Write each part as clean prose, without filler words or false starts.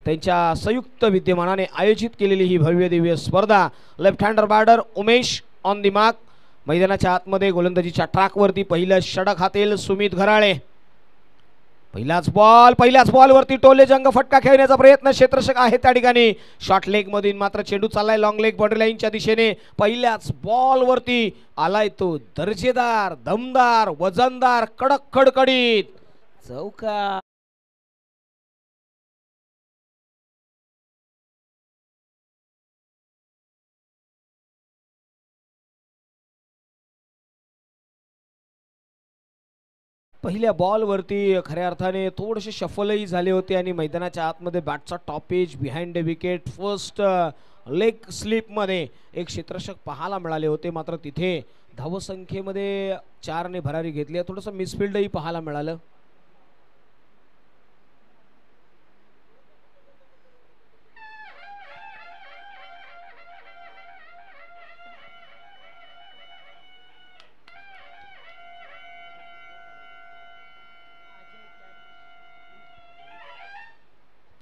त्यांच्या संयुक्त विद्यमानाने आयोजित केलेली ही भव्य दिव्य स्पर्धा। Left hander batter Umesh on the mark. मैदानाच्या आतमध्ये गोलंदाजीच्या ट्रॅकवरती पहिलं षटक हातेल सुमित घराळे। पहिल्याच बॉल वरती टोले जंग फटका खेळण्याचा प्रयत्न क्षेत्ररक्षक आहे त्या ठिकाणी। शॉर्ट लेग मधून मात्र चेंडू चाललाय लॉंग लेग बॉर्डर लाईनच्या दिशेने। पहिल्याच बॉल वरती आलाय तो दर्जेदार, दमदार, वजनदार, कडक कडकडीत चौका। पहिल्या बॉल वरती खऱ्या अर्थाने थोडेसे शफलही झाले होते आणि मैदानाच्या आतमध्ये बॅटचा top edge behind the wicket first leg slip मध्ये एक क्षेत्ररक्षक पाहायला मिळाले होते। मात्र तिथे धावसंख्येमध्ये 4 ने भरारी घेतली। थोडंसं मिसफिल्डही पाहायला मिळालं।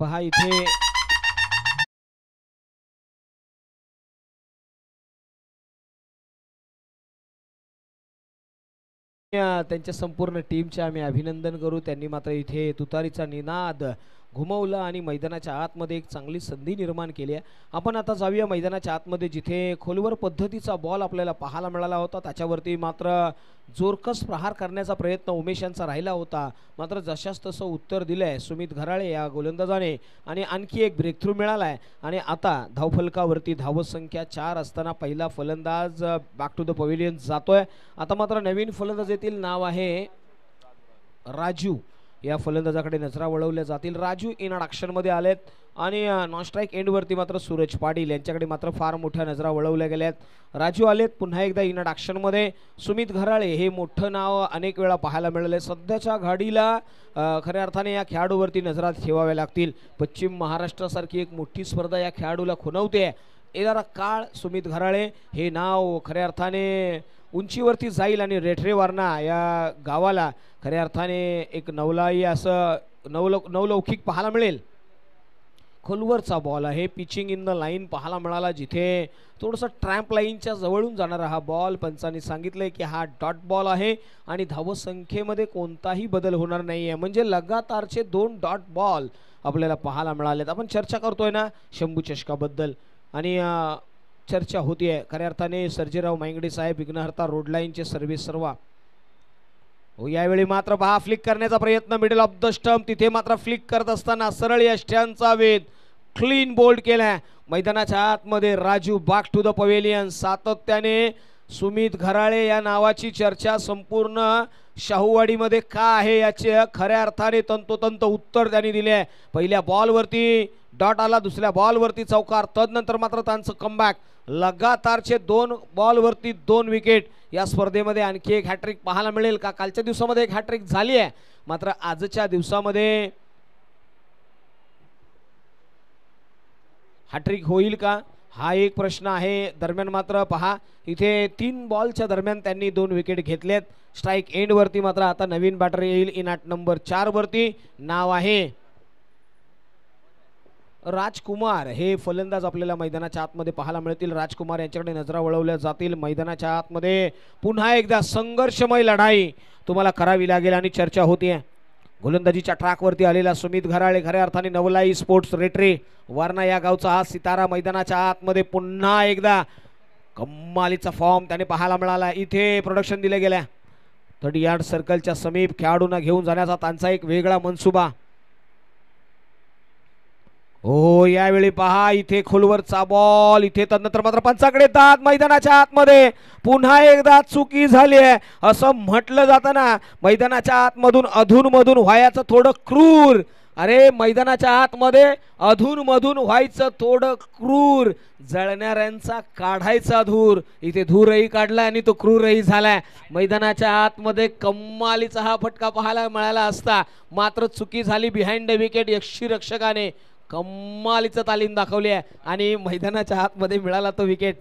पहा इथे त्यांच्या संपूर्ण टीमचे आम्ही अभिनंदन करू। त्यांनी मात्र इथे तुतारीचा निनाद घुमवला आणि मैदानाच्या आतमध्ये एक चांगली संधी निर्माण केली आहे। आपण आता जाऊया मैदानाच्या आतमध्ये जिथे खोलवर पद्धतीचा बॉल आपल्याला पाहायला मिळाला होता। त्याच्यावरती मात्र जोरकस प्रहार करण्याचा प्रयत्न उमेश यांचा राहिला होता। मात्र जशास तसं उत्तर दिलंय सुमित घराळे या गोलंदाजाने आणि आणखी एक ब्रेक थ्रू मिळालाय। आणि आता धावफलकावरती धावसंख्या 4 असताना पहिला फलंदाज बॅक टू द पवेलियन जातोय। आता मात्र नवीन फलंदाज येतील, नाव आहे राजू। या फलंदाजाकडे नजरा वळवल्या जातील। राजू इन ॲक्शन मध्ये आलेत आणि नॉन स्ट्राईक एंड वरती मात्र सूरज पाटील यांच्याकडे मात्र फार मोठ्या नजरा वळवल्या गेल्यात। राजू आलेत पुन्हा एकदा इन ॲक्शन मध्ये। सुमित घराळे हे मोठं नाव अनेक वेळा पाहायला मिळाले। सध्याच्या घडीला खऱ्या अर्थाने या खेळाडूवरती नजरा ठेवाव्या लागतील। पश्चिम महाराष्ट्रासारखी एक मोठी स्पर्धा या खेळाडूला खुणवते। येणारा काळ सुमित घराळे हे नाव खऱ्या अर्थाने उंचीवरती जाईल आणि रेठरेवारणा या गावाला खऱ्या अर्थाने एक नवलाई असं नवलौकिक पाहायला मिळेल। खोलवरचा बॉल आहे, पिचिंग इन द लाईन पाहायला मिळाला, जिथे थोडंसं ट्रॅम्प लाईनच्या जवळून जाणारा हा बॉल। पंचांनी सांगितलंय की हा डॉट बॉल आहे आणि धावसंख्येमध्ये कोणताही बदल होणार नाहीये। म्हणजे लगातारचे 2 डॉट बॉल आपल्याला पाहायला मिळालेत। आपण चर्चा करतोय ना शंभू चषकाबद्दल आणि चर्चा होतीये खऱ्या अर्थाने सर्जेराव मांगडे साहेब विघ्नहर्ता रोड लाईनचे सर्व्हिस सर्वा हो। यावेळी मात्र पहा फ्लिक करण्याचा प्रयत्न मिडल ऑफ द स्टंप, तिथे मात्र फ्लिक करत असताना सरळ यष्ट्यांचा वेध क्लीन बोल्ड केलाय। मैदानाच्या आतमध्ये Raju back to the pavilion. सातत्याने सुमित घराळे या नावाची चर्चा संपूर्ण शाहूवाडीमध्ये का आहे याचे खऱ्या अर्थाने तंतोतंत उत्तर त्यांनी दिले आहे। पहिल्या बॉलवरती डॉट आला, दुसऱ्या बॉलवरती चौकार, तदनंतर मात्र त्यांचं कमबॅक। लगातारचे 2 बॉलवरती 2 विकेट। या स्पर्धेमध्ये आणखी एक हॅट्रिक पाहायला मिळेल का? कालच्या दिवसामध्ये एक हॅट्रिक झाली आहे, मात्र आजच्या दिवसामध्ये हॅट्रिक होईल का हा एक प्रश्न आहे। दरम्यान मात्र पहा इथे 3 बॉलच्या दरम्यान त्यांनी 2 विकेट घेतलेत। स्ट्राईक एंड वरती मात्र आता नवीन बॅटर येईल इन ॲट नंबर 4 वरती, नाव आहे राजकुमार। हे फलंदाज आपल्याला मैदानाच्या आतमध्ये पाहायला मिळतील। राजकुमार यांच्याकडे नजरा वळवल्या जातील। मैदानाच्या आतमध्ये पुन्हा एकदा संघर्षमय लढाई तुम्हाला करावी लागेल आणि चर्चा होतीये। गोलंदाजीच्या ट्रॅकवरती आलेला सुमित घराळे खऱ्या अर्थाने नवलाई स्पोर्ट्स रेटरे वारणा या गावचा हा सितारा मैदानाच्या आतमध्ये पुन्हा एकदा कमालीचा फॉर्म त्याने पाहायला मिळाला। इथे प्रोडक्शन दिले गेल्या 30 यार्ड सर्कलच्या समीप खेळाडूंना घेऊन जाण्याचा त्यांचा एक वेगळा मनसुबा हो। यावेळी पहा इथे खोलवरचा बॉल, इथे तदनंतर मात्र पंचाकडे येतात। मैदानाच्या आतमध्ये पुन्हा एकदा चुकी झाली आहे असं म्हटलं जातं ना। मैदानाच्या आतमधून अधूनमधून व्हायचं थोडं क्रूर। अरे मैदानाच्या आतमध्ये अधूनमधून व्हायचं थोडं क्रूर, जळणाऱ्यांचा काढायचा धूर। इथे धूरही काढलाय आणि तो क्रूरही झालाय। मैदानाच्या आतमध्ये कमालीचा हा फटका पाहायला मिळाला असता, मात्र चुकी झाली बिहाइंड द विकेट। यष्टीरक्षकाने कमालीचं तालीम दाखवली आहे आणि मैदानाच्या आतमध्ये मिळाला तो विकेट।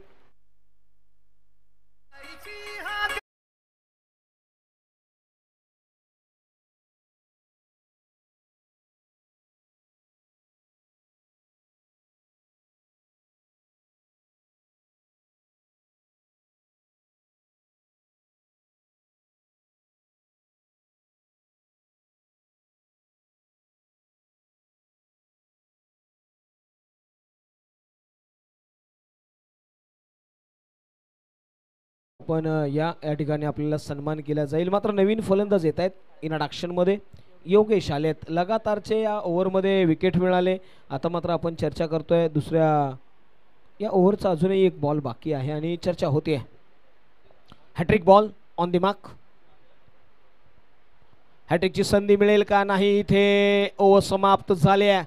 पण या ठिकाणी आपल्याला सन्मान केला जाईल. मात्र नवीन फलंदाज येत आहेत इंट्रोडक्शन मध्ये. योगेश आलेत. लगातारचे या ओव्हरमध्ये विकेट मिळाले. आता मात्र आपण चर्चा करतोय दुसऱ्या या ओव्हरचा अजूनही एक बॉल बाकी आहे आणि चर्चा होते. Hattrick ball on the mark. हॅट्रिकची संधी मिळेल का नाही. इथे ओव्हर समाप्त झाले.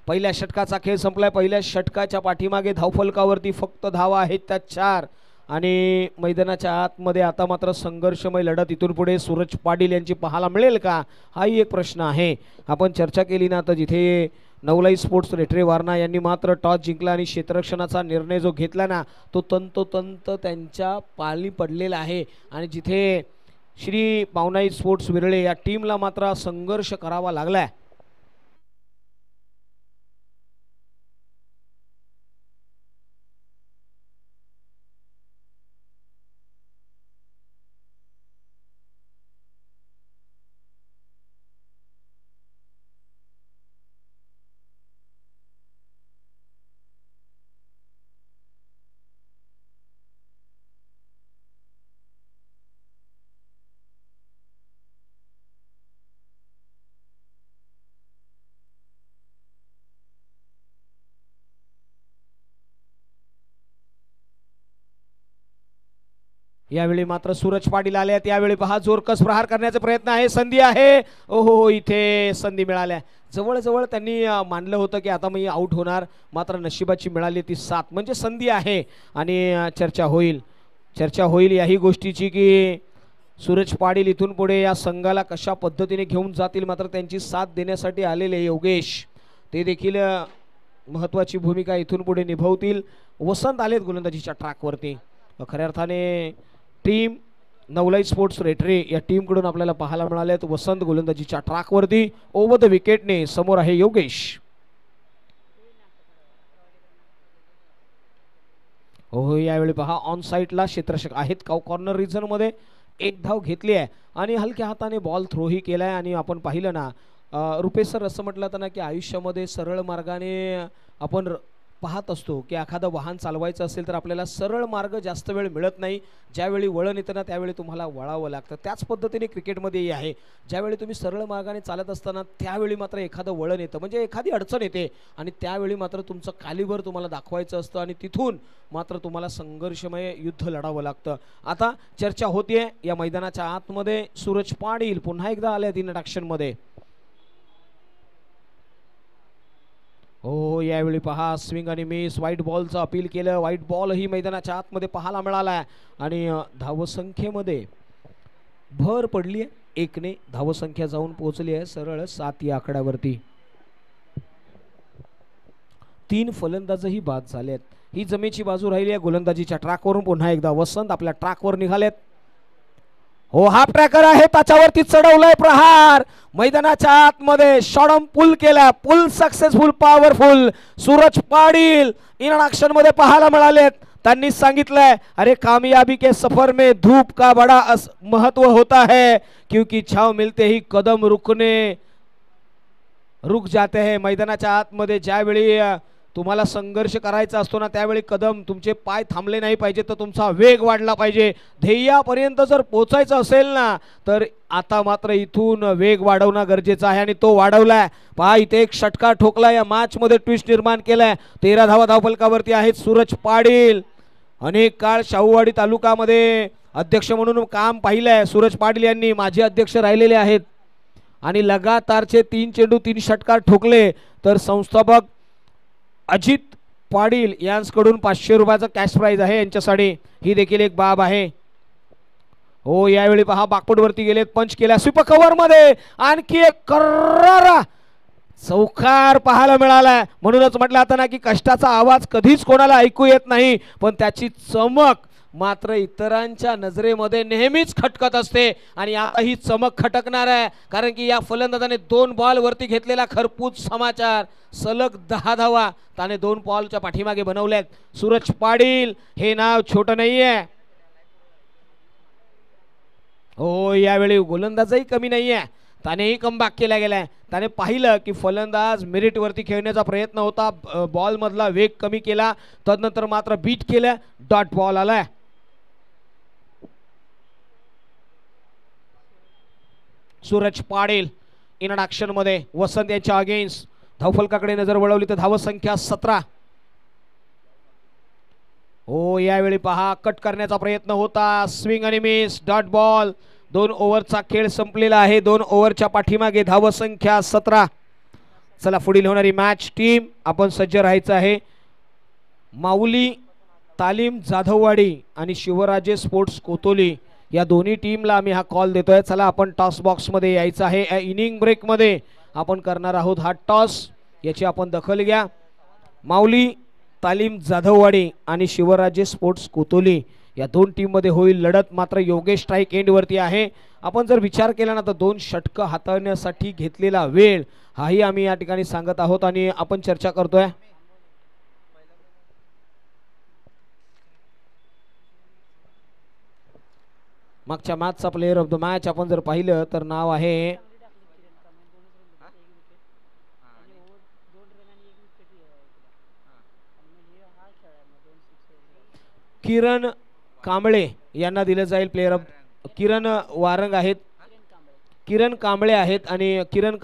पहिल्या षटकाचा खेळ संपलाय. पहिल्या षटकाच्या पाठीमागे धावफलकावरती फक्त धावा आहेत त्या 4 आणि मैदानाच्या आतमध्ये आता मात्र संघर्षमय लढत इथून पुढे सूरज पाटील यांची पाहायला मिळेल का, हाही एक प्रश्न आहे. आपण चर्चा केली ना तर जिथे नवलाई स्पोर्ट्स रेटरे वारणा यांनी मात्र टॉस जिंकला आणि क्षेत्ररक्षणाचा निर्णय जो घेतला ना तो तंतोतंत त्यांच्या पाली पडलेला आहे. आणि जिथे श्री पावनाई स्पोर्ट्स विरळे या टीमला मात्र संघर्ष करावा लागलाय. यावेळी मात्र सूरज पाटील आले. यावेळी पहा जोरकस प्रहार करण्याचा प्रयत्न आहे. संधी आहे. ओहो इथे संधी मिळाल्या. जवळजवळ त्यांनी मानलं होतं की आता मी आउट होणार. मात्र नशिबाची मिळाली ती 7 म्हणजे संधी आहे. आणि चर्चा होईल याही गोष्टीची की सूरज पाटील इथून पुढे या संघाला कशा पद्धतीने घेऊन जातील. मात्र त्यांची साथ देण्यासाठी आलेले योगेश ते देखील महत्त्वाची भूमिका इथून पुढे निभावतील. वसंत आलेत गोलंदाजीच्या ट्रॅकवरती. खऱ्या अर्थाने टीम नवलाई स्पोर्ट्स रेटरे या टीमकडून आपल्याला पाहायला मिळालेत वसंत गोलंदाजीच्या ट्रॅकवरती. ओव्हर द विकेटने समोर आहे योगेश. हो यावेळी पहा ऑन साईडला क्षेत्ररक्षक आहेत कॉर्नर रिजन मध्ये. एक धाव घेतली आहे आणि हलक्या हाताने बॉल थ्रोही केलाय. आणि आपण पाहिलं ना रुपेश सर असं म्हटलं होतं ना की आयुष्यामध्ये सरळ मार्गाने आपण पाहत असतो की एखादं वाहन चालवायचं असेल तर आपल्याला सरळ मार्ग जास्त वेळ मिळत नाही. ज्यावेळी वळण येतं ना त्यावेळी तुम्हाला वळावं लागतं. त्याच पद्धतीने क्रिकेटमध्येही आहे. ज्यावेळी तुम्ही सरळ मार्गाने चालत असताना त्यावेळी मात्र एखादं वळण येतं म्हणजे एखादी अडचण येते आणि त्यावेळी मात्र तुमचं कालीवर तुम्हाला दाखवायचं असतं आणि तिथून मात्र तुम्हाला संघर्षमय युद्ध लढावं लागतं. आता चर्चा होतीये या मैदानाच्या आतमध्ये. सूरज पाटील पुन्हा एकदा आले इंट्रोडक्शनमध्ये. हो यावेळी पहा स्विंग आणि मिस. व्हाईट बॉलचं अपील केलं. व्हाईट बॉल ही मैदानाच्या आतमध्ये पाहायला मिळाला आणि धावसंख्येमध्ये भर पडली आहे. 1ने धावसंख्या जाऊन पोहोचली आहे सरळ 7 या आकड्यावरती. 3 फलंदाजही बाद झालेत. ही जमेची बाजू राहिली आहे गोलंदाजीच्या ट्रॅकवरून. पुन्हा एकदा वसंत आपल्या ट्रॅकवर निघालेत. हो हाफ ट्रॅकर आहे त्याच्यावरती चढवलाय प्रहार. मैदानाच्या आतमध्ये शॉर्ट पुल केला. Pull successful powerful. Suraj Patil introduction मध्ये पाहायला मिळालेत. त्यांनी सांगितलंय अरे कामयाबी के सफर में धूप का बड़ा महत्व होता है क्योंकि छाव मिलते ही कदम रुक जाते हैं. मैदानाच्या आतमध्ये ज्यावेळी तुम्हाला संघर्ष करायचा असतो ना त्यावेळी कदम तुमचे पाय थांबले नाही पाहिजे तर तुमचा वेग वाढला पाहिजे. ध्येयापर्यंत जर पोहोचायचं असेल ना तर आता मात्र इथून वेग वाढवणं गरजेचं आहे आणि तो वाढवलाय. पहा इथे एक षटकार ठोकला. या मॅच मध्ये ट्विस्ट निर्माण केलाय. 13 धावा धावफलकावरती आहेत सूरज पाटील. अनेक काळ शाहूवाडी तालुक्यामध्ये अध्यक्ष म्हणून काम पाहिलंय सूरज पाटील यांनी. माजी अध्यक्ष राहिलेले आहेत आणि लगातारचे 3 चेंडू 3 षटकार ठोकले. तर संस्थापक अजित पाटील यांच्याकडून 500 रुपयाचा कॅश प्राइज आहे यांच्यासाठी. ही देखील एक बाब आहे. हो यावेळी पहा बाकपट वरती गेलेत. पंच केला. स्वीपर कव्हर मध्ये आणखी एक कर्रारा चौकार पाहायला मिळालाय. म्हणूनच म्हटलं आता ना की कष्टाचा आवाज कधीच कोणाला ऐकू येत नाही पण त्याची चमक मात्र इतरांच्या नजरेमध्ये नेहमीच खटकत असते. आणि आता ही चमक खटकणार आहे कारण की या फलंदाजाने 2 बॉल वरती घेतलेला खरपूस समाचार. सलग 10 धावा त्याने 2 बॉलच्या पाठीमागे बनवल्यात. सूरज पाटील हे नाव छोटं नाहीये. हो यावेळी गोलंदाजही कमी नाहीये. त्यानेही कमबॅक केला गेलाय. त्याने पाहिलं की फलंदाज मेरिट वरती खेळण्याचा प्रयत्न होता. बॉल मधला वेग कमी केला. तदनंतर मात्र बीट केलं. डॉट बॉल आलाय. सूरज पाटील इन ॲक्शन मध्ये वसंत यांच्या अगेन्स्ट धावफलकाकडे नजर वळवली तर धाव संख्या 17. हो यावेळी पहा कट करण्याचा प्रयत्न होता, स्विंग आणि मिस, डॉट बॉल. 2 ओव्हरचा खेळ संपलेला आहे. 2 ओव्हरच्या पाठीमागे धाव संख्या 17. चला पुढील होणारी मॅच टीम आपण सज्ज राहायचं आहे. माऊली तालीम जाधववाडी आणि शिवराजे स्पोर्ट्स कोतोली या दोन्ही टीमला आम्ही हा कॉल देतोय. चला आपण टॉस बॉक्स मध्ये यायचं आहे. इनिंग ब्रेक मध्ये आपण करणार आहोत हा टॉस, याची आपण दखल घ्या. माऊली तालीम जाधववाडी आणि शिवराजे स्पोर्ट्स कोतोली या 2 टीम मध्ये होईल लढत. मात्र योगेश स्ट्राईक एंड वरती आहे. आपण जर विचार केला ना तर 2 षटकं हाताळण्यासाठी घेतलेला वेळ हाही आम्ही या ठिकाणी सांगत आहोत आणि आपण चर्चा करतोय. मागच्या मॅचचा प्लेयर ऑफ द मॅच आपण जर पाहिलं तर नाव आहे किरण कांबळे यांना दिलं जाईल प्लेयर ऑफ. किरण वारंग आहेत, किरण कांबळे आहेत आणि किरण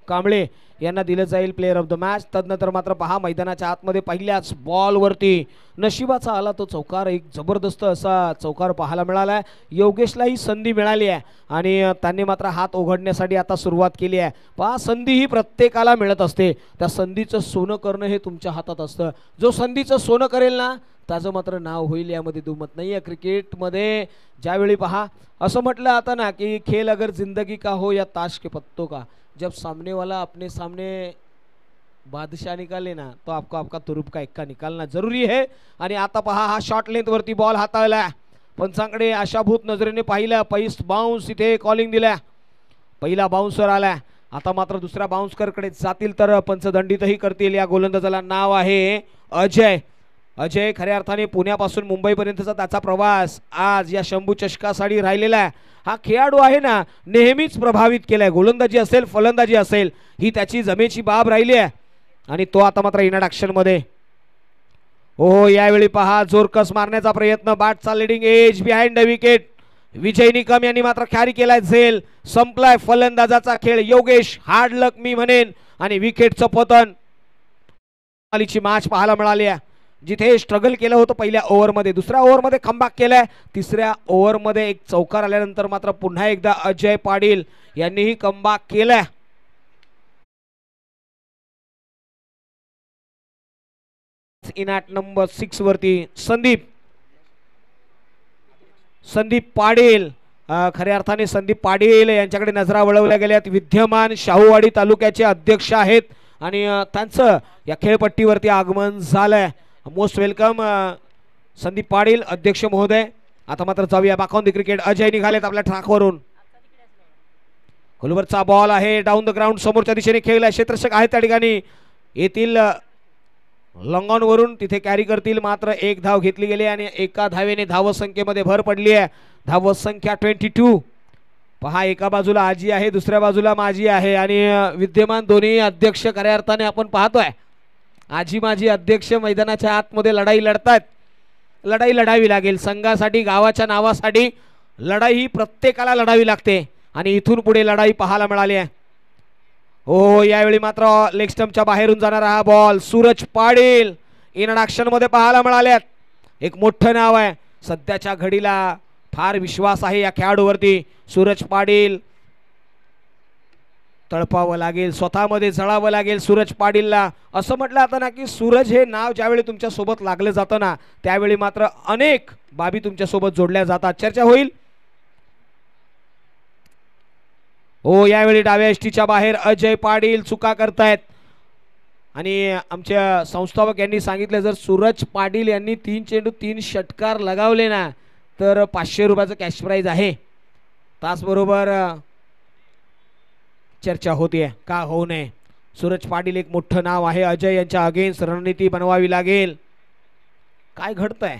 कांबळे यांना दिलं जाईल प्लेयर ऑफ द मॅच. तदनंतर मात्र पहा मैदानाच्या आतमध्ये पहिल्याच बॉलवरती नशिबाचा आला तो चौकार. एक जबरदस्त असा चौकार पाहायला मिळाला. योगेशलाही संधी मिळाली आहे आणि त्यांनी मात्र हात उघडण्यासाठी आता सुरुवात केली आहे. पहा संधी ही प्रत्येकाला मिळत असते, त्या संधीचं सोनं करणं हे तुमच्या हातात असतं. जो संधीचं सोनं करेल ना त्याचं मात्र नाव होईल, यामध्ये दुमत नाही आहे. क्रिकेटमध्ये ज्यावेळी पहा असं म्हटलं आता ना की खेल अगर जिंदगी का हो या ताश के पत्तों का, जब सामने वाला अपने सामने बादशाह निकाले ना तो आपको आपका तुरुप का एक्का निकालना जरूरी है. आणि आता पहा हा शॉर्ट लेंथ वरती बॉल हाताळला, पंचांकडे आशाभूत नजरेने पाहिलं. पैस्ट बाउन्स इथे कॉलिंग दिल्या. पहिला बाउन्सर आला. आता मात्र दुसऱ्या बाउन्सर कडे जातील तर पंच दंडितही करतील. या गोलंदाजाला नाव आहे अजय. अजय खऱ्या अर्थाने पुण्यापासून मुंबईपर्यंतचा त्याचा प्रवास आज या शंभू चषकासाठी राहिलेला आहे. हा खेळाडू आहे ना नेहमीच प्रभावित केलाय. गोलंदाजी असेल फलंदाजी असेल ही त्याची जमेची बाब राहिली आहे आणि तो आता मात्र इन ॲक्शन मध्ये. हो यावेळी पहा जोरकस मारण्याचा प्रयत्न, बॅटचा leading edge behind the wicket. Vijay Nikam यांनी मात्र कॅरी केलाय झेल. संपलाय फलंदाजाचा खेळ. योगेश हार्ड लक मी म्हणेन आणि विकेटचं पतन. आलीची मॅच पाहायला मिळाली आहे जिथे स्ट्रगल केलं होतं पहिल्या ओव्हरमध्ये, दुसऱ्या ओव्हरमध्ये कमबॅक केलाय. तिसऱ्या ओव्हरमध्ये एक चौकार आल्यानंतर मात्र पुन्हा एकदा अजय पाटील यांनीही कमबॅक केलाय. इन ॲट नंबर 6 वरती संदीप पाटील. खऱ्या अर्थाने संदीप पाटील यांच्याकडे नजरा वळवल्या गेल्यात. विद्यमान शाहूवाडी तालुक्याचे अध्यक्ष आहेत आणि त्यांचं या खेळपट्टीवरती आगमन झालंय. मोस्ट वेलकम संदीप पाटील अध्यक्ष महोदय. आता मात्र जाऊया back on the cricket. Ajay निघालेत आपल्या ट्रॅकवरून. खोलवरचा बॉल आहे डाऊन द ग्राउंड, समोरच्या दिशेने खेळला. क्षेत्ररक्षक आहेत त्या ठिकाणी, येतील लॉंग ऑन वरून, तिथे कॅरी करतील. मात्र एक धाव घेतली गेली आणि एका धावेने धावसंख्येमध्ये भर पडली आहे. धावसंख्या 22. पहा एका बाजूला आजी आहे, दुसऱ्या बाजूला माझी आहे आणि विद्यमान दोन्ही अध्यक्ष खऱ्या अर्थाने आपण पाहतोय आजी माजी अध्यक्ष मैदानाच्या आतमध्ये लढाई लढतात. लढाई लढावी लागेल संघासाठी, गावाच्या नावासाठी. लढाई ही प्रत्येकाला लढावी लागते आणि इथून पुढे लढाई पाहायला मिळाली आहे. हो यावेळी मात्र लेग स्टंपच्या बाहेरून जाणारा हा ball Suraj Patil in action मध्ये पाहायला मिळाल्यात. एक मोठं नाव आहे सध्याच्या घडीला, फार विश्वास आहे या खेळाडूवरती. सूरज पाटील तळपावं लागेल, स्वतःमध्ये जळावं लागेल सूरज पाटीलला. असं म्हटलं आता ना की सूरज हे नाव ज्यावेळी तुमच्या सोबत लागलं जातं ना त्यावेळी मात्र अनेक बाबी तुमच्या सोबत जोडल्या जातात. चर्चा होईल. हो यावेळी डाव्या एसटीच्या बाहेर अजय पाटील चुका करतायत आणि आमच्या संस्थापक यांनी सांगितलं जर सूरज पाटील यांनी 3 चेंडू 3 षटकार लगावले ना तर 500 रुपयाचं कॅश प्राइज आहे. त्याचबरोबर चर्चा होतीये का होऊ नये. सूरज पाटील एक मोठं नाव आहे. अजय यांच्या अगेन्स्ट रणनीती बनवावी लागेल. काय घडतंय.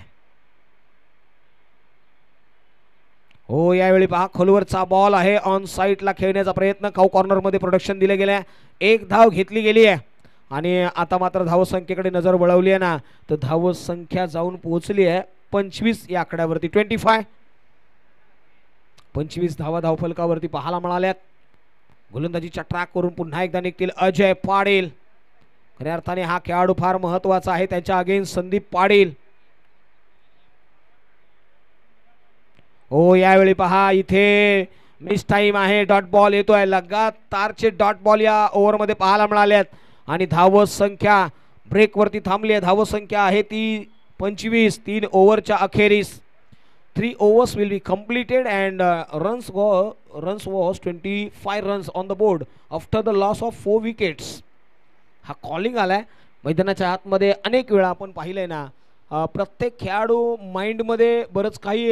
हो यावेळी पहा खोलवरचा बॉल आहे, ऑन साइडला खेळण्याचा प्रयत्न. काऊ कॉर्नर मध्ये प्रोडक्शन दिले गेले. एक धाव घेतली गेली आहे आणि आता मात्र धावसंख्येकडे नजर वळवली आहे ना तर धावसंख्या जाऊन पोहोचली आहे 25 या आकड्यावरती. 25. 25 धावा धावफलकावरती पाहायला मिळाल्यात. गोलंदाजीच्या ट्रॅक करून पुन्हा एकदा निघतील अजय पाटील. खऱ्या अर्थाने हा खेळाडू फार महत्वाचा आहे. त्यांच्या अगेन्स्ट संदीप पाटील. हो यावेळी पहा इथे मिस टाइम आहे. डॉट बॉल येतोय. लगातारचे डॉट बॉल या ओव्हरमध्ये पाहायला मिळाल्यात आणि धाव संख्या ब्रेकवरती थांबली आहे. धाव संख्या आहे ती 25. 3 ओव्हरच्या अखेरीस 3 overs will be completed and runs was 25 runs on the board after the loss of 4 wickets. हा कॉलिंग आलाय. मैदानाच्या आतमध्ये अनेक वेळा आपण पाहिलंय ना, प्रत्येक खेळाडू माइंडमध्ये बरंच काही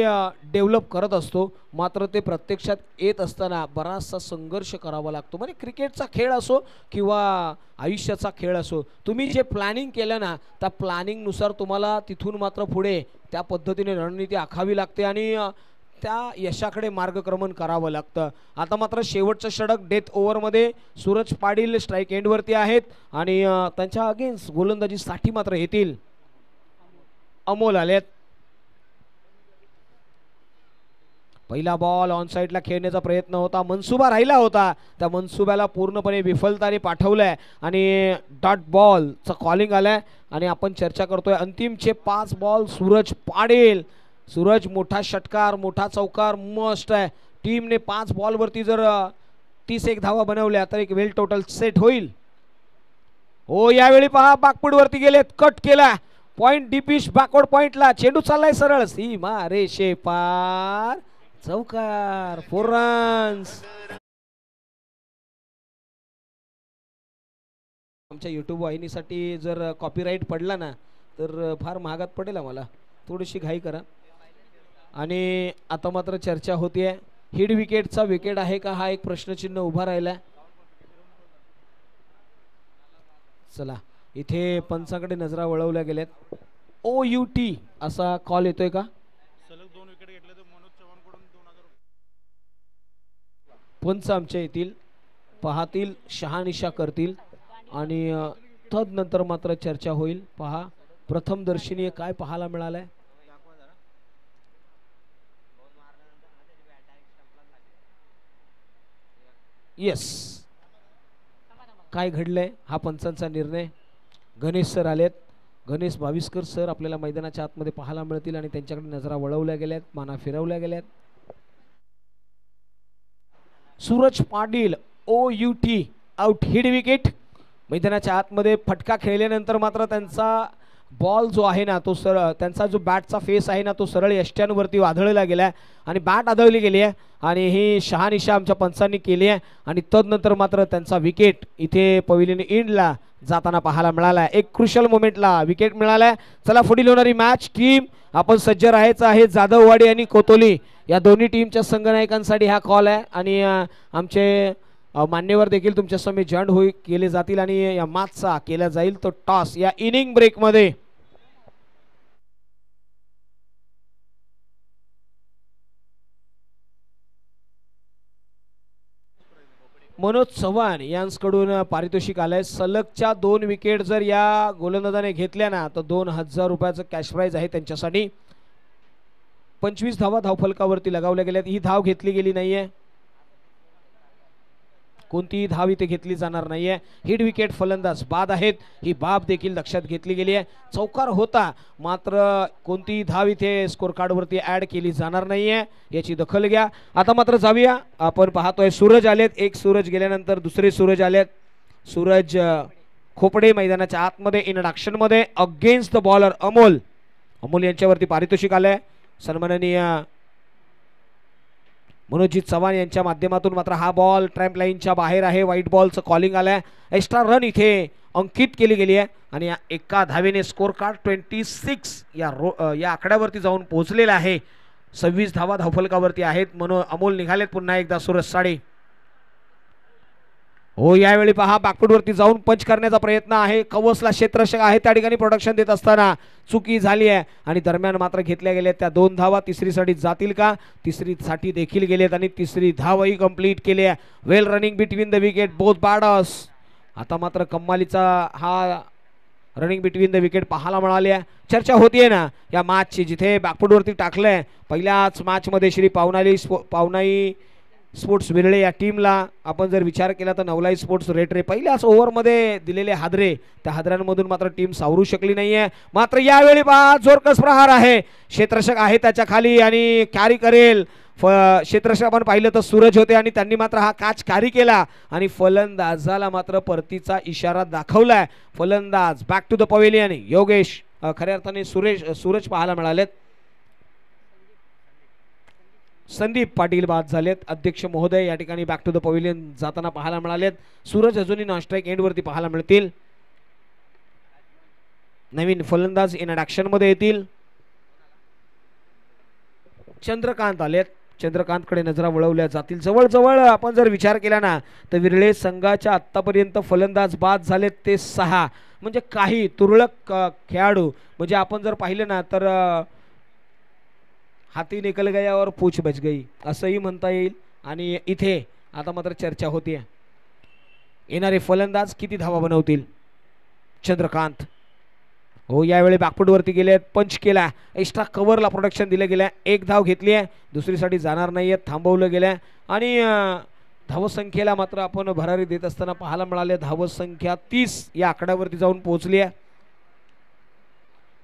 डेव्हलप करत असतो, मात्र ते प्रत्यक्षात येत असताना बराचसा संघर्ष करावा लागतो. म्हणजे क्रिकेटचा खेळ असो किंवा आयुष्याचा खेळ असो, तुम्ही जे प्लॅनिंग केलं ना त्या प्लॅनिंगनुसार तुम्हाला तिथून मात्र पुढे त्या पद्धतीने रणनीती आखावी लागते आणि त्या यशाकडे मार्गक्रमण करावं लागतं. आता मात्र शेवटचं षटक डेथ ओव्हरमध्ये सूरज पाटील स्ट्राईक एंडवरती आहेत आणि त्यांच्या अगेन्स्ट गोलंदाजीसाठी मात्र येतील अमोल आलेत. पहिला बॉल ऑन साइडला खेळण्याचा प्रयत्न होता, मनसुबा राहिला होता, त्या मनसुब्याला पूर्णपणे विफलताने पाठवलंय आणि डॉट बॉलचं कॉलिंग आलंय आणि आपण चर्चा करतोय अंतिमचे 5 बॉल सूरज पाटील. सूरज मोठा षटकार, मोठा चौकार मस्ट आहे. टीमने 5 बॉलवरती जर 31 धावा बनवल्या तर एक वेल टोटल सेट होईल. हो यावेळी पहा बाकपूडवरती गेलेत, कट केला पॉइंट डीपिश बॅकवर्ड पॉइंटला. चेंडू चाललाय सरळ सीमा रेषे पार, चौकार, 4 रन्स. आमच्या युट्यूब वाहिनीसाठी जर कॉपीराईट पडला ना तर फार महागात पडेल आम्हाला, थोडीशी घाई करा. आणि आता मात्र चर्चा होतीये हिट विकेटचा विकेट आहे का, हा एक प्रश्नचिन्ह उभा राहिला. चला इथे पंचाकडे नजरा वळवल्या गेल्यात. OUT असा कॉल येतोय का? सलग 2 विकेट घेतले तर मनोज चव्हाण कडून 2000 पंच आमच्या येतील, पाहतील, शहानिशा करतील आणि तदनंतर मात्र चर्चा होईल. पहा प्रथम दर्शनीय काय पाहायला मिळालंय. येस, काय घडलंय हा पंचांचा निर्णय. गणेश सर आलेत. गणेश भाविस्कर सर आपल्याला मैदानाच्या आतमध्ये पाहायला मिळतील आणि त्यांच्याकडे नजरा वळवल्या गेल्यात, माना फिरवल्या गेल्यात. Suraj Patil OUT out, hit wicket. मैदानाच्या आतमध्ये फटका खेळल्यानंतर मात्र त्यांचा बॉल जो आहे ना तो सरळ, त्यांचा जो बॅटचा फेस आहे ना तो सरळ यष्ट्यांवरती आदळला गेला आणि बॅट आदळली गेली आहे आणि ही शहानिशा आमच्या पंचांनी केली आहे आणि तदनंतर मात्र त्यांचा विकेट इथे पवेलियन इंडला जाताना पाहायला मिळाला. एक क्रुशल मोमेंटला विकेट मिळाला. चला पुढील होणारी मॅच टीम आपण सज्ज राहायचं आहे. जाधववाडी आणि कोतोली या दोन्ही टीमच्या संघनायकांसाठी हा कॉल आहे आणि आमचे मान्यवर देखील तुमच्या समोर जॉईन होई केले जातील आणि या मॅचचा केला जाईल तो टॉस या इनिंग ब्रेक मध्ये. मनोज चव्हाण यांकडून पारितोषिक आलंय. सलगच्या 2 विकेट जर या गोलंदाजाने घेतल्या ना तर 2000 रुपयाचं कॅश प्राइज आहे त्यांच्यासाठी. 25 धावा धावफलकावरती लगावल्या गेल्यात. ही धाव घेतली गेली नाहीये, कोणतीही धाव इथे घेतली जाणार नाहीये. हिट विकेट फलंदाज बाद आहेत, ही बाब देखील लक्षात घेतली गेली आहे. चौकार होता मात्र कोणतीही धाव इथे स्कोर कार्डवरती ऍड केली जाणार नाहीये, याची दखल घ्या. आता मात्र जाऊया, आपण पाहतोय सूरज आलेत. एक सूरज गेल्यानंतर दुसरे सूरज आलेत. सूरज खोपडे मैदानाच्या आतमध्ये इंट्रोडक्शन मध्ये against the bowler Amol. Amol यांच्यावरती पारितोषिक आलंय. सन्माननीय मनोजीत चव्हाण यांच्या माध्यमातून मात्र हा बॉल ट्रॅम्प लाईनच्या बाहेर आहे. व्हाईट बॉलचं कॉलिंग आलंय. एक्स्ट्रा रन इथे अंकित केली गेली आहे आणि एका धावेने स्कोर कार्ड 26 या आकड्यावरती जाऊन पोहोचलेला आहे. 26 धावा धावफलकावरती आहेत. म्हणून अमोल निघालेत पुन्हा एकदा सूरज साडे. हो यावेळी पहा बॅकफूटवरती जाऊन पंच करण्याचा प्रयत्न आहे. कवसला क्षेत्ररक्षक आहे त्या ठिकाणी प्रोडक्शन देत असताना चुकी झाली आहे आणि दरम्यान मात्र घेतल्या गेल्या त्या 2 धावा तिसरीसाठी जातील का, तिसरीसाठी देखील गेलेत आणि तिसरी धावही कंप्लीट केली आहे. Well running between the wicket both batters. आता मात्र कम्मालीचा हा रनिंग बिटवीन द विकेट पाहायला मिळाली आहे. चर्चा होतीये ना या मॅचची, जिथे बॅकफुटवरती टाकलंय पहिल्याच मॅचमध्ये श्री पावनाई स्पोर्ट्स विरळे या टीमला. आपण जर विचार केला तर नवलाई स्पोर्ट्स रेटरे पहिल्याच ओव्हरमध्ये दिलेले हादरे, त्या हादऱ्यांमधून मात्र टीम सावरू शकली नाहीये. मात्र यावेळी पहा जोरकस प्रहार आहे, क्षेत्ररक्षक आहे त्याच्या खाली आणि कॅरी करेल. क्षेत्ररक्षक आपण पाहिलं तर सूरज होते आणि त्यांनी मात्र हा कॅच कॅरी केला आणि फलंदाजाला मात्र परतीचा इशारा दाखवलाय. फलंदाज back to the pavilion Yogesh, खऱ्या अर्थाने सूरज पाहायला मिळालेत. संदीप पाटील बाद झालेत. अध्यक्ष महोदय या ठिकाणी बॅक टू द पवेलियन जाताना पाहायला मिळालेत. सूरज अजूनही नॉन स्ट्राईक एंड वरती पाहायला मिळतील. नवीन फलंदाज इन ऍक्शन मध्ये येतील. चंद्रकांत आलेत. चंद्रकांतकडे नजरा वळवल्या जातील. जवळजवळ आपण जर विचार केला ना तर विरळे संघाच्या आतापर्यंत फलंदाज बाद झालेत ते 6. म्हणजे काही तुरळक खेळाडू, म्हणजे आपण जर पाहिलं ना तर हाती निकल गया और पूछ बच गई असंही म्हणता येईल. आणि इथे आता मात्र चर्चा होतीये येणारे फलंदाज किती धावा बनवतील. चंद्रकांत हो यावेळी बॅकफुट वरती गेले, पंच केला, एक्स्ट्रा कव्हरला प्रोटेक्शन दिलं गेलं. एक धाव घेतली आहे, दुसरीसाठी जाणार नाहीये, थांबवलं गेलं आणि धावसंख्येला मात्र आपण भरारी देत असताना पाहायला मिळाले. धावसंख्या 30 या आकड्यावरती जाऊन पोहोचली आहे.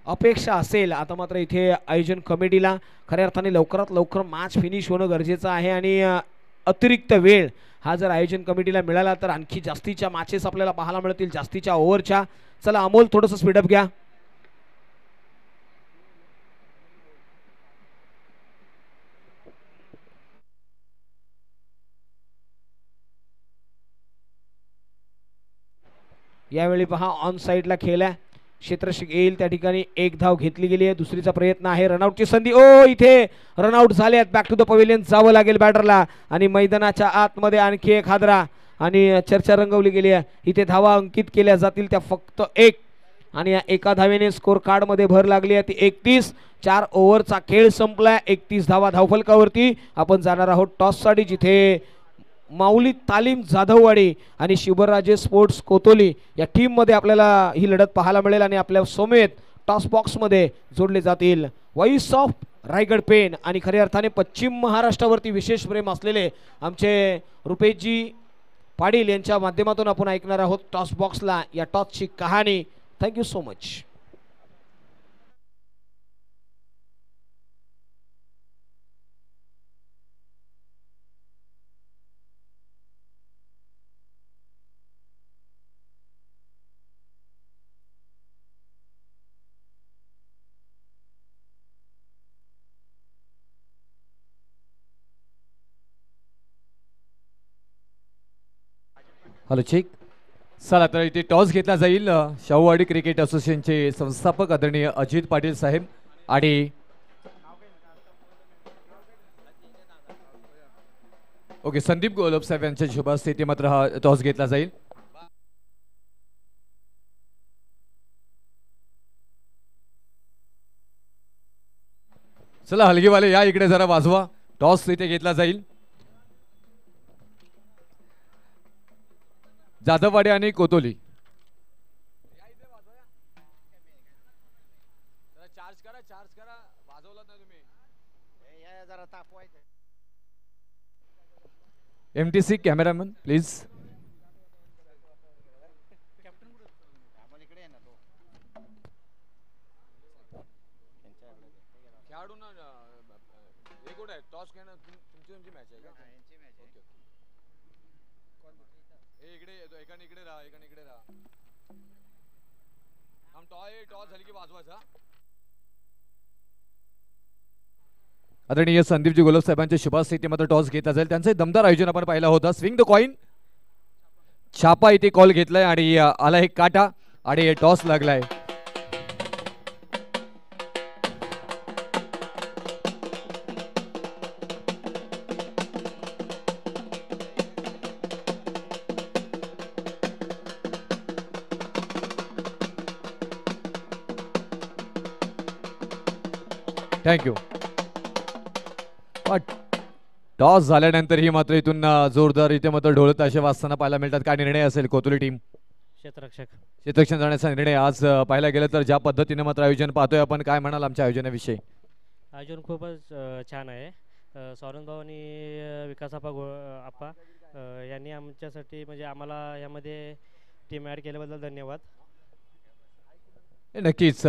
अपेक्षा असेल आता मात्र इथे आयोजन कमिटीला खऱ्या अर्थाने लवकरात लवकर मॅच फिनिश होणं गरजेचं आहे आणि अतिरिक्त वेळ हा जर आयोजन कमिटीला मिळाला तर आणखी जास्तीच्या मॅचेस आपल्याला पाहायला मिळतील, जास्तीच्या ओव्हरच्या. चला अमोल थोडंसं स्पीडअप घ्या. यावेळी पहा ऑन साइडला खेळला, क्षेत्ररक्षक येईल त्या ठिकाणी, एक धाव घेतली गेली आहे. दुसरीचा प्रयत्न आहे, रनआउटची संधी. ओ इथे रनआउट झालेत. बॅक टू द पवेलियन जावं लागेल बॅटरला आणि मैदानाच्या आतमध्ये आणखी एक हादरा आणि चर्चा रंगवली गेली आहे. इथे धावा अंकित केल्या जातील त्या फक्त 1 आणि या एका धावेने स्कोर कार्ड मध्ये भर लागली आहे ती 31. 4 ओव्हरचा खेळ संपलाय. 31 धावा धावफलकावरती. आपण जाणार आहोत टॉस साठी, जिथे माऊली तालीम जाधववाडी आणि शिवराजे स्पोर्ट्स कोतोली या टीम मध्ये आपल्याला ही लढत पाहायला मिळेल आणि आपल्या समेत टॉस बॉक्स मध्ये जोडले जातील व्हॉइस ऑफ रायगड पेन आणि खऱ्या अर्थाने पश्चिम महाराष्ट्रावरती विशेष प्रेम असलेले आमचे रुपेशजी पाटील यांच्या माध्यमातून आपण ऐकणार आहोत टॉस बॉक्सला या टॉसची कहाणी. Thank you so much. Hello check. चला तर इथे टॉस घेतला जाईल. शाहूवाडी क्रिकेट असोसिएशनचे संस्थापक आदरणीय अजित पाटील साहेब आणि ओके संदीप गोलब साहेब यांच्या शुभस्थिती मात्र हा टॉस घेतला जाईल. चला हलगीवाले या इकडे जरा वाजवा. टॉस इथे घेतला जाईल. जाधववाडी आणि कोतोली. चार्ज करा वाजवला ना तुम्ही. MTC cameraman please. टॉस घेणं तुमची मॅच आहे का? इकडे राहा. टॉस झाली की वाजवायचा. आदरणीय संदीपजी गोलब साहेबांच्या शुभस्थिती मध्ये टॉस घेतला जाईल. त्यांचे दमदार आयोजन आपण पाहिला होता. स्विंग द कॉइन छापा इथे कॉल घेतलाय आणि आला एक काटा आणि टॉस लागलाय. थँक्यू. टॉस झाल्यानंतर ही मात्र इथून जोरदार इथे मात्र ढोल ताशे वाजताना पाहायला मिळतात. काय निर्णय असेल कोतुली टीम? क्षेत्ररक्षक. क्षेत्ररक्षण जाण्याचा निर्णय आज पाहायला गेलं तर ज्या पद्धतीने मात्र आयोजन पाहतोय आपण, काय म्हणाल आमच्या आयोजनाविषयी? आयोजन खूपच छान आहे. सावरंत भाऊ आणि विकास आप्पा यांनी आमच्यासाठी म्हणजे आम्हाला यामध्ये टीम ॲड केल्याबद्दल धन्यवाद. नक्कीच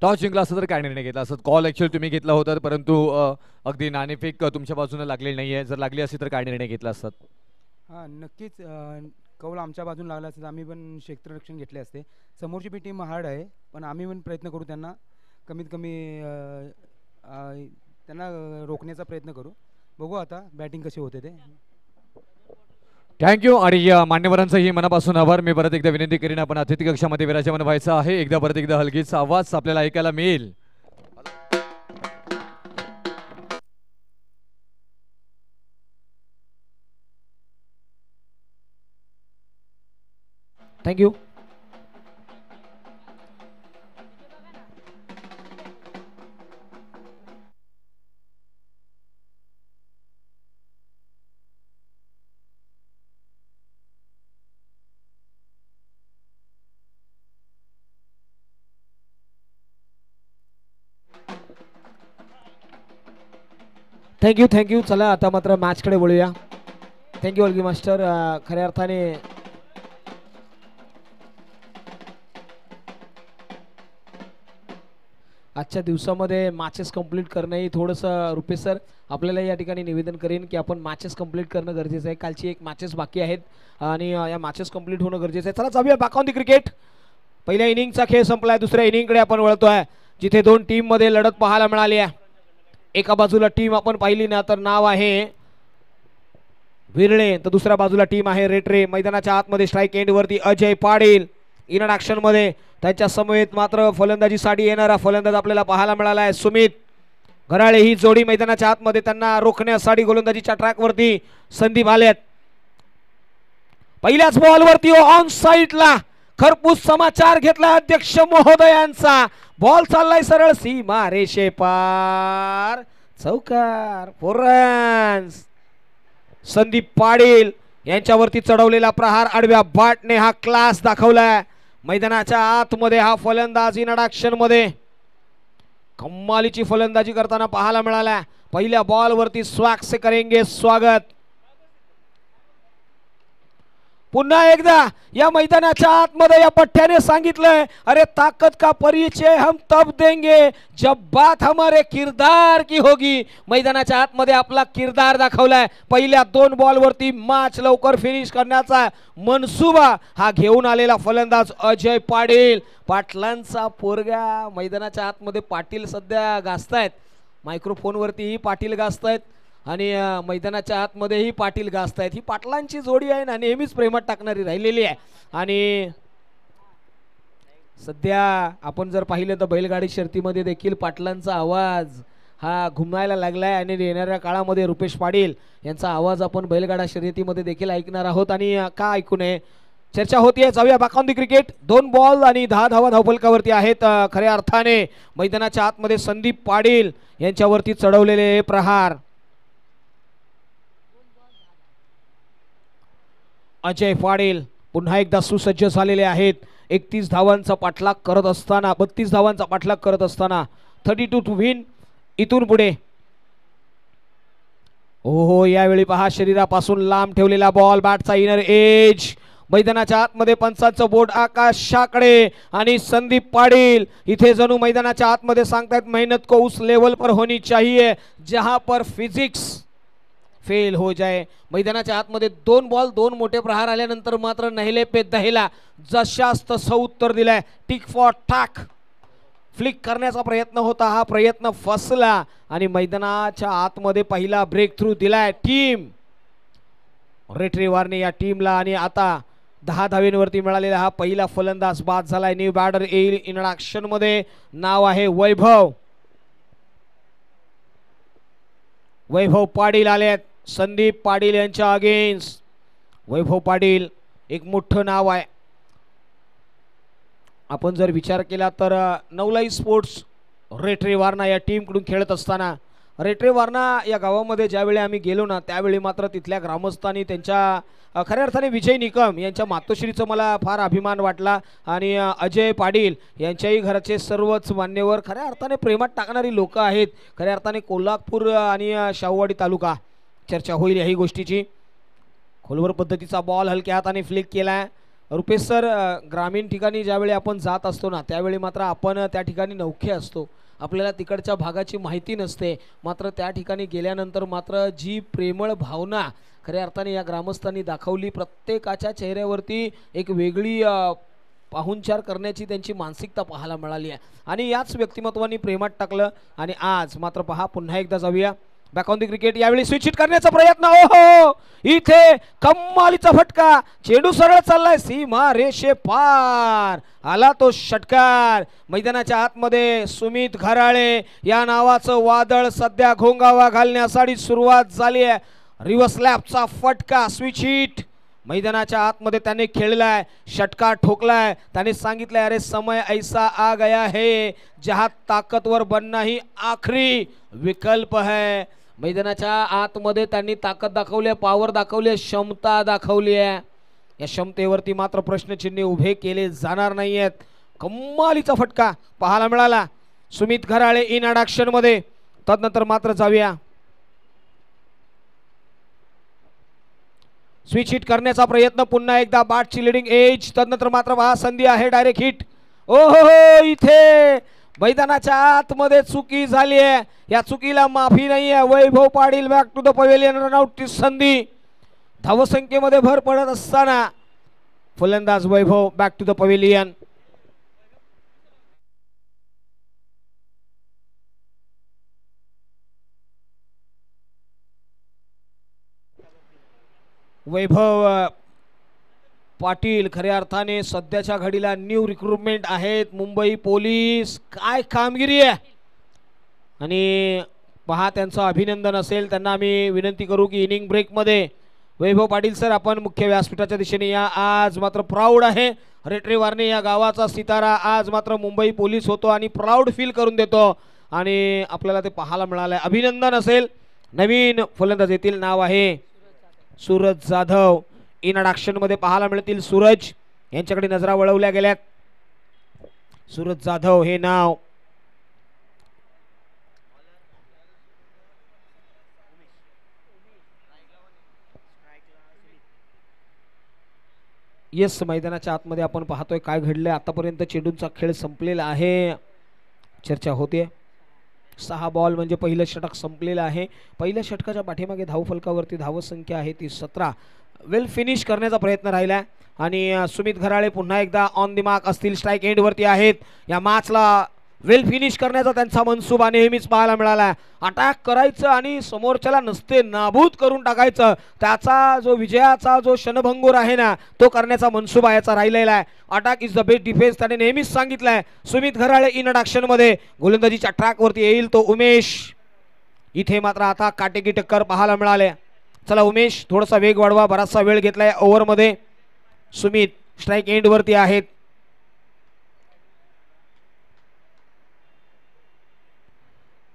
टॉस जिंकला असं तर काय निर्णय घेतला असत? कॉल ॲक्च्युअली तुम्ही घेतला होता, परंतु अगदी नाणेफेक तुमच्या बाजूने लागलेली नाही आहे. जर लागली असती तर काय निर्णय घेतला असतात? हां, नक्कीच कौल आमच्या बाजून लागला असतं आम्ही पण क्षेत्ररक्षण घेतले असते. समोरची बी टीम हार्ड आहे, पण आम्ही पण प्रयत्न करू त्यांना कमीत कमी त्यांना रोखण्याचा प्रयत्न करू. बघू आता बॅटिंग कशी होते ते. थँक्यू. आणि मान्यवरांचंही मनापासून आभार. मी परत एकदा विनंती करीन, आपण अतिथी कक्षामध्ये विराजमान व्हायचं आहे. एकदा परत एकदा हलगीचा आवाज आपल्याला ऐकायला मिळेल. थँक्यू. थँक्यू. चला आता मात्र मॅचकडे वळूया. थँक्यू अलगी मास्टर. खऱ्या अर्थाने आजच्या दिवसामध्ये मॅचेस कंप्लीट करणंही थोडंसं, रुपेश सर आपल्याला या ठिकाणी निवेदन करेन की आपण मॅचेस कंप्लीट करणं गरजेचं आहे. कालची एक मॅचेस बाकी आहेत आणि या मॅचेस कंप्लीट होणं गरजेचं आहे. चला जाऊया बॅक ऑन द क्रिकेट. पहिल्या इनिंगचा खेळ संपलाय, दुसऱ्या इनिंगकडे आपण वळतोय, जिथे दोन टीम मध्ये लढत पाहायला मिळाली आहे. एका बाजूला टीम आपण पाहिली ना तर नाव आहे विरळे, तर दुसऱ्या बाजूला टीम आहे रेटरे. मैदानाच्या आतमध्ये स्ट्राईक एंड वरती अजय पाटील. इन ऍक्शन मध्ये त्यांच्या समवेत मात्र फलंदाजीसाठी येणारा फलंदाज आपल्याला पाहायला मिळाला आहे सुमित घराळे. ही जोडी मैदानाच्या आतमध्ये त्यांना रोखण्यासाठी गोलंदाजीच्या ट्रॅक वरती संदीप आलेत. पहिल्याच बॉल वरती ऑन साइडला खरपूस समाचार घेतला अध्यक्ष महोदयांचा. बॉल चाललाय सरळ सीमा रेषे पार, चौकार, 4 रन्स. संदीप पाटील यांच्यावरती चढवलेला प्रहार आडव्या बाटने हा क्लास दाखवलाय. मैदानाच्या आतमध्ये हा फलंदाज इन ऍक्शन मध्ये कमालीची फलंदाजी करताना पाहायला मिळाला. पहिल्या बॉल वरती स्वॅग से करेंगे स्वागत. पुन्हा एकदा या मैदानाच्या आतमध्ये या पठ्ठ्याने सांगितलंय, अरे ताकत का परिचय हम तब देंगे जब बात हमारे किरदार की होगी. मैदानाच्या आतमध्ये आपला किरदार दाखवलाय. पहिल्या 2 बॉल वरती मॅच लवकर फिनिश करण्याचा मनसुबा हा घेऊन आलेला फलंदाज अजय पाटील. पाटलांचा पोरगा मैदानाच्या आतमध्ये पाटील सध्या गाजतायत, मायक्रोफोन वरतीही पाटील गाजतायत आणि मैदानाच्या आतमध्येही पाटील गाजतायत. ही पाटलांची जोडी आहे ना, नेहमीच प्रेमात टाकणारी राहिलेली आहे. आणि सध्या आपण जर पाहिलं तर बैलगाडी शर्यतीमध्ये देखील पाटलांचा आवाज हा घुमायला लागलाय आणि येणाऱ्या काळामध्ये रुपेश पाटील यांचा आवाज आपण बैलगाडा शर्यतीमध्ये देखील ऐकणार आहोत. आणि का ऐकू नये, चर्चा होतीये. जाऊया back on the cricket. 2 ball आणि 10 धावा धावफलकावरती आहेत. खऱ्या अर्थाने मैदानाच्या आतमध्ये संदीप पाटील यांच्यावरती चढवलेले प्रहार. अजय पाटील पुन्हा एकदा सुसज्ज झालेले आहेत. 31 धावांचा पाठलाग करत असताना, 32 धावांचा पाठलाग करत असताना 32 टू विन. इथून पुढे हो यावेळी पहा शरीरापासून लांब ठेवलेला बॉल, बॅटचा इनर एज. मैदानाच्या आतमध्ये पंचांचं बोर्ड आकाशाकडे आणि संदीप पाटील इथे जणू मैदानाच्या आतमध्ये सांगतायत मेहनत को उस लेवल पर होनी चाहिए जहां पर फिजिक्स फेल हो जाए. मैदानाच्या आतमध्ये 2 बॉल 2 मोठे प्रहार आल्यानंतर मात्र नहिले पे दहेला जशास तसं उत्तर दिलंय. टिक फॉर टाक फ्लिक करण्याचा प्रयत्न होता, हा प्रयत्न फसला आणि मैदानाच्या आतमध्ये पहिला ब्रेक थ्रू दिलाय टीम रेट्रीवारने या टीमला. आणि आता 10 धावेंवरती मिळालेला हा पहिला फलंदाज बाद झालाय. न्यू बॅटर येईल इन ऍक्शन मध्ये, नाव आहे वैभव. वैभव पाटील आलेत संदीप पाटील यांच्या अगेन्स्ट. वैभव पाटील एक मोठं नाव आहे. आपण जर विचार केला तर नवलाई स्पोर्ट्स रेट्रीवारना या टीम कडून खेळत असताना रेट्रेवार्ना या गावामध्ये ज्यावेळी आम्ही गेलो ना त्यावेळी मात्र तिथल्या ग्रामस्थांनी त्यांच्या खऱ्या अर्थाने विजय निकम यांच्या मातोश्रीचं मला फार अभिमान वाटला आणि अजय पाटील यांच्याही घराचे सर्वच मान्यवर खऱ्या अर्थाने प्रेमात टाकणारी लोक आहेत. खऱ्या अर्थाने कोल्हापूर आणि शाहूवाडी तालुका चर्चा होईल याही गोष्टीची. खोलवर पद्धतीचा बॉल हलक्या हाताने फ्लिक केला. रुपेश सर, ग्रामीण ठिकाणी ज्यावेळी आपण जात असतो ना त्यावेळी मात्र आपण त्या ठिकाणी नौखे असतो, आपल्याला तिकडच्या भागाची माहिती नसते, मात्र त्या ठिकाणी गेल्यानंतर मात्र जी प्रेमळ भावना खऱ्या अर्थाने या ग्रामस्थांनी दाखवली, प्रत्येकाच्या चेहऱ्यावरती एक वेगळी पाहुणचार करण्याची त्यांची मानसिकता पाहायला मिळाली आहे आणि याच व्यक्तिमत्वानी प्रेमात टाकलं. आणि आज मात्र पहा पुन्हा एकदा जाऊया बॅक ऑन द क्रिकेट. यावेळी स्विच हिट करण्याचा प्रयत्न, ओहो इथे कमालीचा फटका, चेंडू सरळ चाललाय सीमा रेषे पार, आला तो षटकार. मैदानाच्या आतमध्ये सुमित घराळे या नावाचं वादळ सध्या घोंगावा घालण्यासाठी सुरुवात झाली आहे. रिव्हर्स लॅपचा फटका, स्विच हिट मैदानाच्या आतमध्ये त्याने खेळलाय, षटकार ठोकलाय. त्याने सांगितलंय अरे समय ऐसा आ गया है जहां ताकतवर बनना ही आखरी विकल्प है. मैदानाच्या आतमध्ये त्यांनी ताकद दाखवली, पॉवर दाखवली, क्षमता दाखवली आहे. या क्षमतेवरती मात्र प्रश्नचिन्ह उभे केले जाणार नाहीयेत. कमालीचा फटका पाहायला मिळाला सुमित घराळे इन अडॅक्शन मध्ये. तदनंतर मात्र जाऊया स्विच हिट करण्याचा प्रयत्न, पुन्हा एकदा बाटची लिडिंग एज. तदनंतर मात्र पहा संधी आहे डायरेक्ट हिट. ओहो इथे मैदानाच्या आतमध्ये चुकी झाली आहे, या चुकीला माफी नाही आहे. Vaibhav Patil back to the pavilion, रनआउटची संधी. धावसंख्येमध्ये भर पडत असताना फलंदाज Vaibhav back to the pavilion. Vaibhav Patil खऱ्या अर्थाने सध्याच्या घडीला न्यू रिक्रुटमेंट आहेत मुंबई पोलीस. काय कामगिरी आहे आणि पहा त्यांचं अभिनंदन असेल. त्यांना आम्ही विनंती करू की इनिंग ब्रेकमध्ये वैभव पाटील सर आपण मुख्य व्यासपीठाच्या दिशेने या. आज मात्र प्राऊड आहे रेट्रेवार्ने या गावाचा सितारा आज मात्र मुंबई पोलीस होतो आणि प्राऊड फील करून देतो आणि आपल्याला ते पाहायला मिळालंय. अभिनंदन असेल. नवीन फलंदाज येथील नाव आहे सूरज जाधव. इन अडॅक्शन मध्ये पाहायला मिळतील सूरज यांच्याकडे नजरा वळवल्या गेल्यात. सूरज जाधव हे नाव. येस, मैदानाच्या आतमध्ये आपण पाहतोय काय घडलंय. आतापर्यंत चेंडूंचा खेळ संपलेला आहे. चर्चा होते 6 बॉल म्हणजे पहिलं षटक संपलेलं आहे. पहिल्या षटकाच्या पाठीमागे धावफलकावरती धावसंख्या आहे ती 17. वेल फिनिश करण्याचा प्रयत्न राहिला आणि सुमित घराळे पुन्हा एकदा ऑन द मार्क असतील, स्ट्राईक एंड वरती आहेत. या मॅचला वेल फिनिश करण्याचा त्यांचा मनसुबा नेहमीच पाहायला मिळाला. अटॅक करायचं आणि समोरच्याला नसते नाबूद करून टाकायचं, त्याचा जो विजयाचा जो क्षणभंगूर आहे ना तो करण्याचा मनसुबा याचा राहिलेला आहे. Attack is the best defence त्याने नेहमीच सांगितलंय. सुमित घराळे इन अडॅक्शन मध्ये गोलंदाजीच्या ट्रॅक वरती येईल तो उमेश. इथे मात्र आता काटेकी टक्कर पाहायला मिळाले. चला उमेश थोडासा वेग वाढवा, बराचसा वेळ घेतलाय ओव्हर मध्ये. सुमित स्ट्राईक एंड वरती आहेत.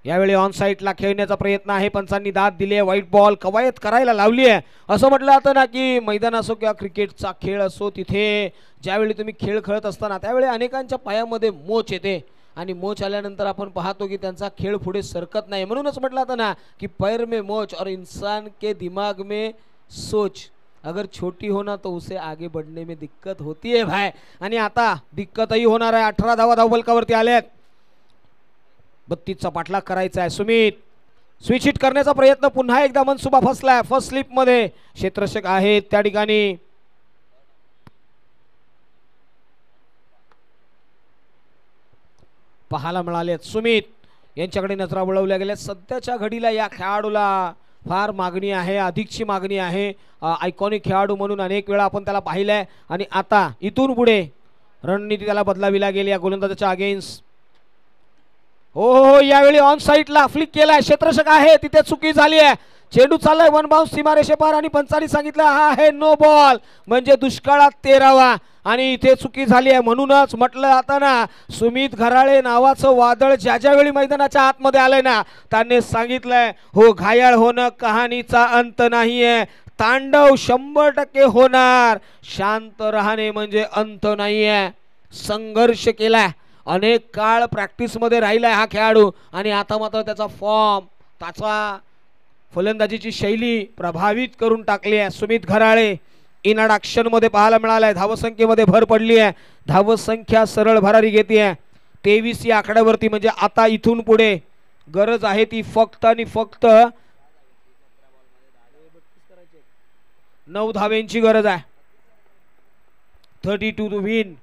यावेळी ऑन साईडला खेळण्याचा प्रयत्न आहे. पंचांनी दाद दिली आहे. व्हाईट बॉल कवायत करायला लावली आहे. असं म्हटलं जातं ना की मैदान असो किंवा क्रिकेटचा खेळ असो, तिथे ज्यावेळी तुम्ही खेळ खेळत असताना त्यावेळी अनेकांच्या पायामध्ये मोच येते आणि मोच आल्यानंतर आपण पाहतो की त्यांचा खेळ पुढे सरकत नाही. म्हणूनच म्हटलं जातं ना की पैर में मोच और इंसान के दिमाग में सोच अगर छोटी हो ना तो उसे आगे बढ़ने में दिक्कत होती है भाई. आणि आता दिक्कतही होणार आहे. 18 धावा धावफलकावरती आल्यात. 32चा पाठलाग करायचा आहे. सुमित स्विच हिट करण्याचा प्रयत्न, पुन्हा एकदा मनसुबा फसलाय. फर्स्ट स्लिप मध्ये क्षेत्ररक्षक आहेत त्या ठिकाणी. पाहायला मिळाले सुमित यांच्याकडे नजरा वळवल्या गेल्या. सध्याच्या घडीला या खेळाडूला फार मागणी आहे, अधिकची मागणी आहे. आयकॉनिक खेळाडू म्हणून अनेक वेळा आपण त्याला पाहिलंय आणि आता इथून पुढे रणनीती त्याला बदलावी लागेल या गोलंदाजाच्या अगेन्स्ट. हो यावेळी ऑन साईडला फ्लिक केलाय. क्षेत्ररक्षक आहे तिथे चुकी झाली आहे. चेंडू चाललाय वन बाउन्स सीमारेषेपार आणि पंचांनी सांगितलं हा आहे नो बॉल. म्हणजे दुष्काळात 13वा आणि इथे चुकी झाली आहे. म्हणूनच म्हटलं जातं ना, सुमित घराळे नावाचं वादळ ज्या ज्यावेळी मैदानाच्या आतमध्ये आलंय ना, त्यांनी सांगितलंय हो घायाळ होणं कहाणीचा अंत नाहीये, तांडव 100% होणार, शांत राहणे म्हणजे अंत नाहीये. संघर्ष केलाय, अनेक काळ प्रॅक्टिस मध्ये राहिलाय हा खेळाडू आणि आता मात्र त्याचा फॉर्म, त्याचा फलंदाजीची शैली प्रभावित करून टाकली आहे. सुमित घराळे इनअडॅक्शन मध्ये पाहायला मिळालाय. धावसंख्येमध्ये भर पडली आहे, धावसंख्या सरळ भरारी घेते. 23 या आकड्यावरती, म्हणजे आता इथून पुढे गरज आहे ती फक्त आणि फक्त 9 धावांची गरज आहे. 32 टू विन.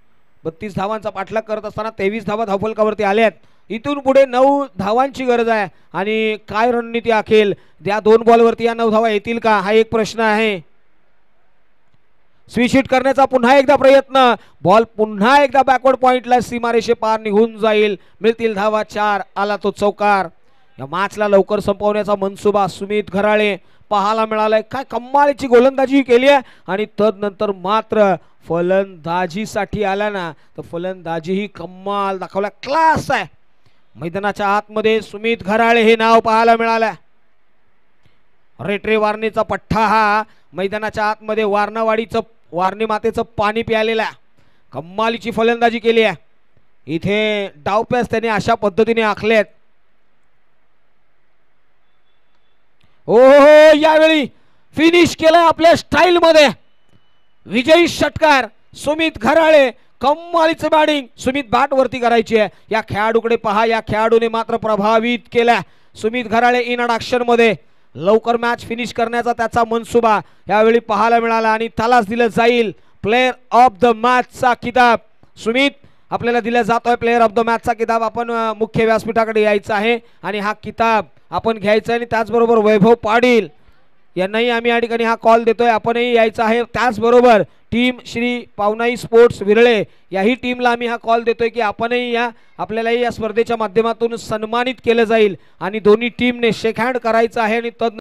32 धावांचा पाठलाग करत असताना 23 धावा धावफलकावरती आल्यात. इथून पुढे 9 धावांची गरज आहे. आणि काय रणनीती आखेल, त्या 2 बॉलवरती या 9 धावा येतील का, हा एक प्रश्न आहे. स्विच हिट करण्याचा पुन्हा एकदा प्रयत्न, बॉल पुन्हा एकदा बॅकवर्ड पॉइंटला सीमारेषे पार निघून जाईल. मिळतील धावा 4. आला तो चौकार. या मॅचला लवकर संपवण्याचा मनसुबा सुमित घराळे पाहायला मिळालाय. काय कमालीची गोलंदाजी केली आहे आणि तदनंतर मात्र फलंदाजीसाठी आला ना, तर फलंदाजी ही कमाल दाखवला, क्लास आहे. मैदानाच्या आतमध्ये सुमित घराळे हे नाव पाहायला मिळालं. रेटरे वारणेचा पठ्ठा हा मैदानाच्या आतमध्ये वारणावाडीचं, वारणी मातेचं पाणी प्यालेला, कमालीची फलंदाजी केली आहे. इथे डावपेच त्याने अशा पद्धतीने आखलेत. हो यावेळी फिनिश केलाय आपल्या स्टाईल मध्ये विजयी षटकार. सुमित घराळे कमालीचं बॅटिंग. सुमित बॅट वरती करायची आहे. या खेळाडूकडे पहा, या खेळाडूने मात्र प्रभावित केला. सुमित घराळे इनअडॅक्शन मध्ये लवकर मॅच फिनिश करण्याचा त्याचा मनसुबा यावेळी पाहायला मिळाला आणि त्यालाच दिलं जाईल प्लेयर ऑफ द मॅचचा किताब. सुमित, आपल्याला दिला जातोय प्लेयर ऑफ द मॅचचा किताब. आपण मुख्य व्यासपीठाकडे यायचं आहे आणि हा किताब आपण घ्यायचा आहे. आणि त्याचबरोबर वैभव पाटील यांनाही आम्ही या ठिकाणी हा कॉल देतोय, आपणही यायचं आहे. त्याचबरोबर टीम श्री पावनाई स्पोर्ट्स विरळे याही टीमला आम्ही हा कॉल देतोय की आपणही या, आपल्यालाही या स्पर्धेच्या माध्यमातून सन्मानित केलं जाईल आणि दोन्ही टीमने शेक हँड करायचं आहे. आणि